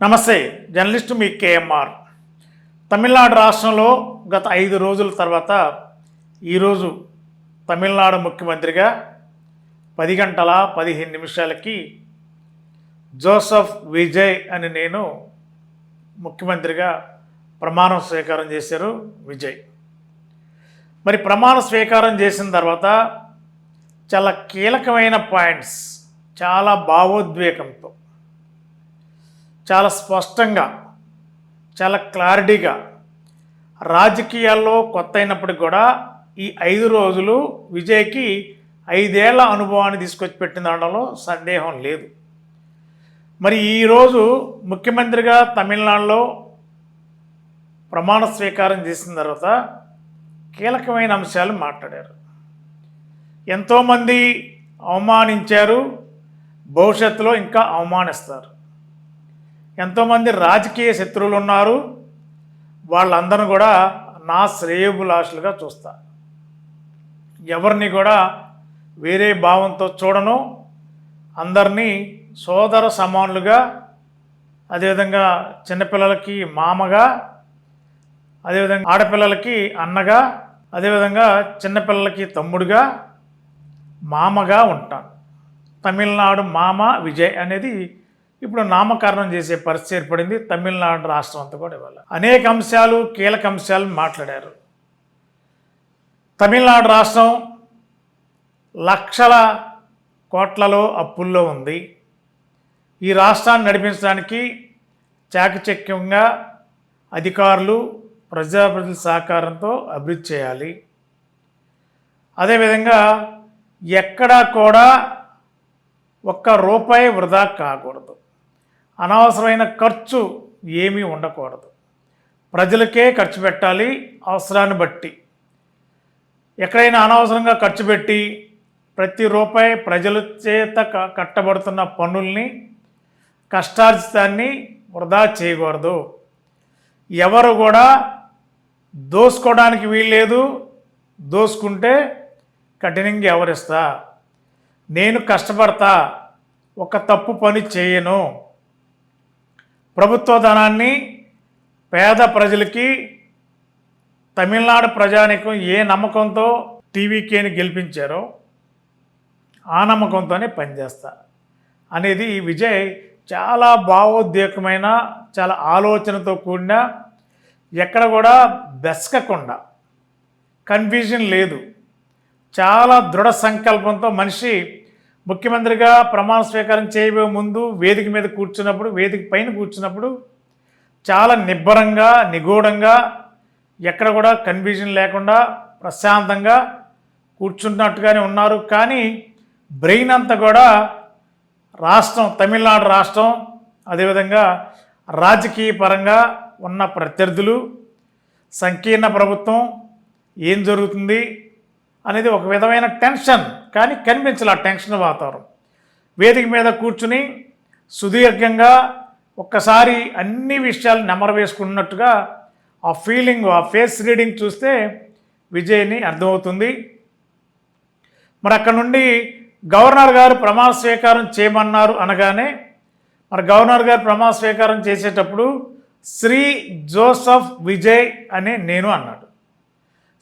నమస్తే, జర్నలిస్టు మీ కేఎంఆర్. తమిళనాడు రాష్ట్రంలో గత 5 రోజుల తర్వాత ఈరోజు తమిళనాడు ముఖ్యమంత్రిగా 10 గంటల 15 నిమిషాలకి జోసెఫ్ విజయ్ అని నేను ముఖ్యమంత్రిగా ప్రమాణ స్వీకారం చేశారు విజయ్. మరి ప్రమాణ స్వీకారం చేసిన తర్వాత చాలా కీలకమైన పాయింట్స్, చాలా భావోద్వేగంతో, చాలా స్పష్టంగా, చాలా క్లారిటీగా, రాజకీయాల్లో కొత్త అయినప్పటికి కూడా ఈ 5 రోజులు విజయ్కి 5 ఏళ్ల అనుభవాన్ని తీసుకొచ్చి పెట్టిన అనడంలో సందేహం లేదు. మరి ఈరోజు ముఖ్యమంత్రిగా తమిళనాడులో ప్రమాణ స్వీకారం చేసిన తర్వాత కీలకమైన అంశాలు మాట్లాడారు. ఎంతోమంది అవమానించారు, భవిష్యత్తులో ఇంకా అవమానిస్తారు. ఎంతోమంది రాజకీయ శత్రువులు ఉన్నారు, వాళ్ళందరిని కూడా నా శ్రేయోభిలాషులుగా చూస్తా. ఎవరిని కూడా వేరే భావంతో చూడను. అందరినీ సోదర సమానులుగా, అదేవిధంగా చిన్నపిల్లలకి మామగా, అదేవిధంగా ఆడపిల్లలకి అన్నగా, అదేవిధంగా చిన్నపిల్లలకి తమ్ముడుగా, మామగా ఉంటాను. తమిళనాడు మామ విజయ్ అనేది ఇప్పుడు నామకరణం చేసే పరిస్థితి ఏర్పడింది తమిళనాడు రాష్ట్రం అంతా కూడా. ఇవాళ అనేక అంశాలు, కీలక అంశాలు మాట్లాడారు. తమిళనాడు రాష్ట్రం లక్షల కోట్లలో అప్పుల్లో ఉంది. ఈ రాష్ట్రాన్ని నడిపించడానికి చాకచక్యంగా అధికారులు, ప్రజాప్రతినిధుల సహకారంతో అభివృద్ధి చేయాలి. అదేవిధంగా ఎక్కడా కూడా ఒక్క రూపాయి వృధా కాకూడదు. అనవసరమైన ఖర్చు ఏమీ ఉండకూడదు. ప్రజలకే ఖర్చు పెట్టాలి అవసరాన్ని బట్టి. ఎక్కడైనా అనవసరంగా ఖర్చు పెట్టి ప్రతి రూపాయి ప్రజల చేత కట్టబడుతున్న పన్నుల్ని, కష్టార్జితాన్ని వృధా చేయకూడదు. ఎవరు కూడా దోసుకోవడానికి వీల్లేదు. దోసుకుంటే కఠినంగా వ్యవహరిస్తా. నేను కష్టపడతా, ఒక తప్పు పని చేయను. ప్రభుత్వ ధనాన్ని పేద ప్రజలకి, తమిళనాడు ప్రజానీకం ఏ నమ్మకంతో టీవీకేని గెలిపించారో ఆ నమ్మకంతోనే పనిచేస్తా అనేది విజయ్ చాలా భావోద్వేగమైన, చాలా ఆలోచనతో కూడిన, ఎక్కడ కూడా బెసకకుండా, కన్ఫ్యూజన్ లేదు, చాలా దృఢ సంకల్పంతో మనిషి ముఖ్యమంత్రిగా ప్రమాణ స్వీకారం చేయబోయే ముందు వేదిక మీద కూర్చున్నప్పుడు, వేదిక పైన కూర్చున్నప్పుడు చాలా నిబ్బరంగా, నిగూఢంగా, ఎక్కడ కూడా కన్ఫ్యూజన్ లేకుండా ప్రశాంతంగా కూర్చున్నట్టుగానే ఉన్నారు. కానీ బ్రెయిన్ అంతా కూడా రాష్ట్రం, తమిళనాడు రాష్ట్రం, అదేవిధంగా రాజకీయ పరంగా ఉన్న ప్రత్యర్థులు, సంకీర్ణ ప్రభుత్వం, ఏం జరుగుతుంది అనేది ఒక విధమైన టెన్షన్, కానీ కనిపించాలి ఆ టెన్షన్ వాతావరణం. వేదిక మీద కూర్చుని సుదీర్ఘంగా ఒక్కసారి అన్ని విషయాలు నెమరు వేసుకున్నట్టుగా ఆ ఫీలింగ్, ఆ ఫేస్ రీడింగ్ చూస్తే విజయ్ని అర్థమవుతుంది. మరి అక్కడ నుండి గవర్నర్ గారు ప్రమాణ స్వీకారం చేయమన్నారు అనగానే, మరి గవర్నర్ గారు ప్రమాణ స్వీకారం చేసేటప్పుడు శ్రీ జోసెఫ్ విజయ్ అని నేను అన్నాడు.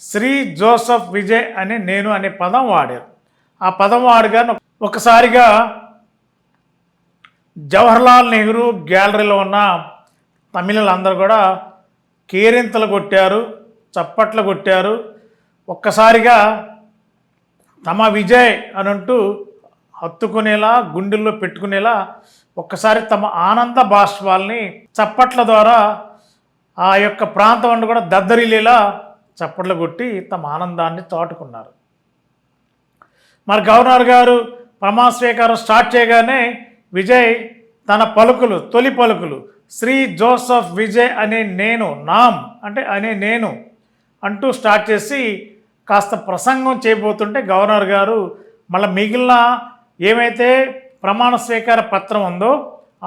శ్రీ జోసెఫ్ విజయ్ అని నేను అనే పదం వాడారు. ఆ పదం వాడగానే ఒకసారిగా జవహర్లాల్ నెహ్రూ గ్యాలరీలో ఉన్న తమిళులందరూ కూడా కేరింతలు కొట్టారు, చప్పట్లు కొట్టారు. ఒక్కసారిగా తమ విజయ్ అని అంటూ హత్తుకునేలా, గుండెల్లో పెట్టుకునేలా ఒక్కసారి తమ ఆనంద బాష్పాల్ని చప్పట్ల ద్వారా ఆ యొక్క ప్రాంతం అంతా కూడా దద్దరిల్లేలా చప్పట్లు కొట్టి తమ ఆనందాన్ని చాటుకున్నారు. మరి గవర్నర్ గారు ప్రమాణ స్వీకారం స్టార్ట్ చేయగానే విజయ్ తన పలుకులు, తొలి పలుకులు శ్రీ జోసెఫ్ విజయ్ అనే నేను, నామ్ అంటే అనే నేను అంటూ స్టార్ట్ చేసి కాస్త ప్రసంగం చేయబోతుంటే గవర్నర్ గారు మళ్ళీ మిగిలిన ఏమైతే ప్రమాణ స్వీకార పత్రం ఉందో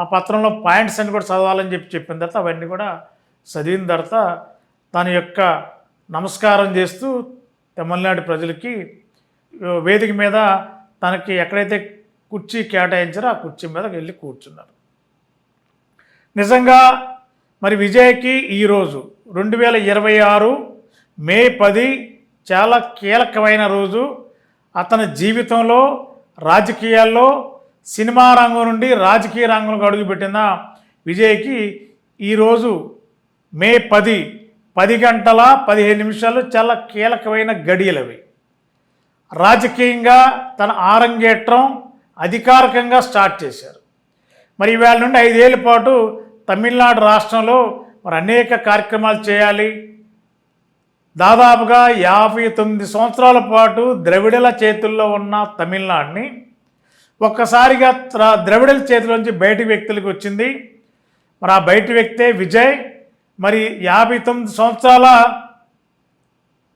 ఆ పత్రంలో పాయింట్స్ అన్ని కూడా చదవాలని చెప్పిన తర్వాత అవన్నీ కూడా చదివిన తర్వాత తన యొక్క నమస్కారం చేస్తూ తమిళనాడు ప్రజలకి వేదిక మీద తనకి ఎక్కడైతే కుర్చీ కేటాయించారో ఆ కుర్చీ మీద వెళ్ళి కూర్చున్నారు. నిజంగా మరి విజయ్కి ఈరోజు 2026 మే 10 చాలా కీలకమైన రోజు. అతని జీవితంలో, రాజకీయాల్లో, సినిమా రంగం నుండి రాజకీయ రంగంలోకి అడుగుపెట్టిన విజయ్కి ఈరోజు మే 10 గంటల 15 నిమిషాలు చాలా కీలకమైన గడియలవి. రాజకీయంగా తన ఆరంగేట్రం అధికారికంగా స్టార్ట్ చేశారు. మరి ఇవాళ నుండి 5 ఏళ్ల పాటు తమిళనాడు రాష్ట్రంలో మరి అనేక కార్యక్రమాలు చేయాలి. దాదాపుగా 59 సంవత్సరాల పాటు ద్రవిడల చేతుల్లో ఉన్న తమిళనాడుని ఒక్కసారిగా ద్రవిడల చేతిలోంచి బయటి వ్యక్తులకు వచ్చింది. మరి ఆ బయటి వ్యక్తే విజయ్. మరి 59 సంవత్సరాల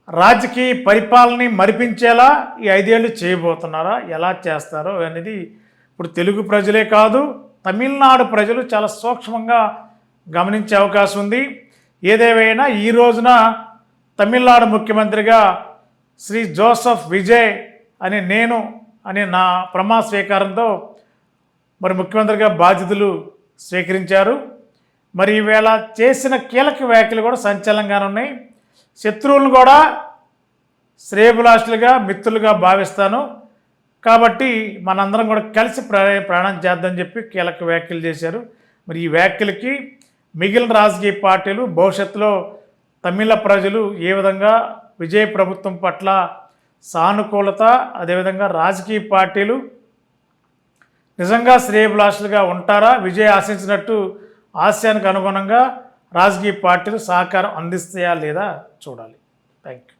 రాజకీయ పరిపాలనని మరిపించేలా ఈ 5 ఏళ్ళు చేయబోతున్నారా, ఎలా చేస్తారో అనేది ఇప్పుడు తెలుగు ప్రజలే కాదు తమిళనాడు ప్రజలు చాలా సూక్ష్మంగా గమనించే అవకాశం ఉంది. ఏదేమైనా ఈ రోజున తమిళనాడు ముఖ్యమంత్రిగా శ్రీ జోసెఫ్ విజయ్ అని నా ప్రమాణ స్వీకారంతో మరి ముఖ్యమంత్రిగా బాధ్యతలు స్వీకరించారు. మరి ఈవేళ చేసిన కీలక వ్యాఖ్యలు కూడా సంచలనంగానే ఉన్నాయి. శత్రువులను కూడా శ్రేయభిలాషులుగా, మిత్రులుగా భావిస్తాను కాబట్టి మనందరం కూడా కలిసి ప్రయాణం చేద్దామని చెప్పి కీలక వ్యాఖ్యలు చేశారు. మరి ఈ వ్యాఖ్యలకి మిగిలిన రాజకీయ పార్టీలు, భవిష్యత్తులో తమిళ ప్రజలు ఏ విధంగా విజయ్ ప్రభుత్వం పట్ల సానుకూలత, అదేవిధంగా రాజకీయ పార్టీలు నిజంగా శ్రేయభిలాషులుగా ఉంటారా, విజయ్ ఆశించినట్టు ఆశయానికి అనుగుణంగా రాజకీయ పార్టీలు సహకారం అందిస్తాయా లేదా చూడాలి. Thank you.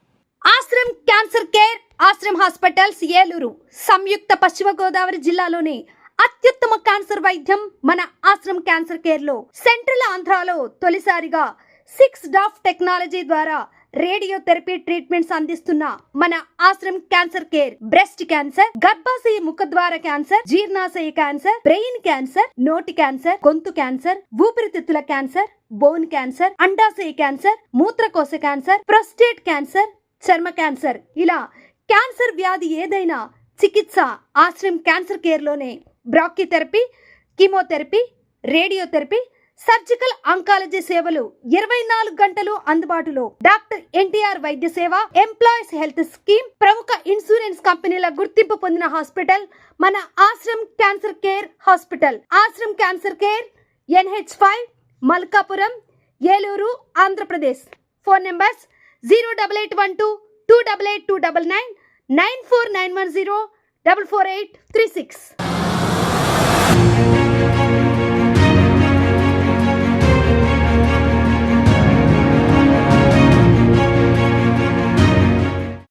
Ashram cancer care, Ashram hospitals, Eluru. సంయుక్త పశ్చిమ గోదావరి జిల్లాలోని అత్యుత్తమ క్యాన్సర్ వైద్యం మన ఆశ్రమ్ క్యాన్సర్ కేర్ లో. సెంట్రల్ ఆంధ్రాలో తొలిసారిగా 6 డాఫ్ టెక్నాలజీ ద్వారా రేడియోథెరపీ ట్రీట్మెంట్స్ అందిస్తున్న మన Ashram cancer care breast cancer, గర్భాశయ ముఖద్వార క్యాన్సర్, జీర్ణాశయ క్యాన్సర్, బ్రెయిన్ క్యాన్సర్, నోటి క్యాన్సర్, గొంతు క్యాన్సర్, ఊపిరితిత్తుల క్యాన్సర్, బోన్ క్యాన్సర్, అండాశయ క్యాన్సర్, మూత్రకోశ క్యాన్సర్, ప్రొస్టేట్ క్యాన్సర్, చర్మ క్యాన్సర్, ఇలా క్యాన్సర్ వ్యాధి ఏదైనా చికిత్స ఆశ్రమ్ క్యాన్సర్ కేర్ లోనే. బ్రాక్కిథెరపీ, కీమోథెరపీ, రేడియోథెరపీ, సర్జికల్ ఆంకాలజీ సేవలు 24 గంటలు అందుబాటులో. డాక్టర్ ఎన్టీఆర్ వైద్య సేవ, ఎంప్లాయీస్ హెల్త్ స్కీమ్, ప్రముఖ ఇన్సూరెన్స్ కంపెనీల గుర్తింపు పొందిన హాస్పిటల్ మన Ashram cancer care hospital. Ashram cancer care, NH5, Malkapuram, Eluru, Andhra Pradesh. Phone numbers 08812 288 299 94910 44836.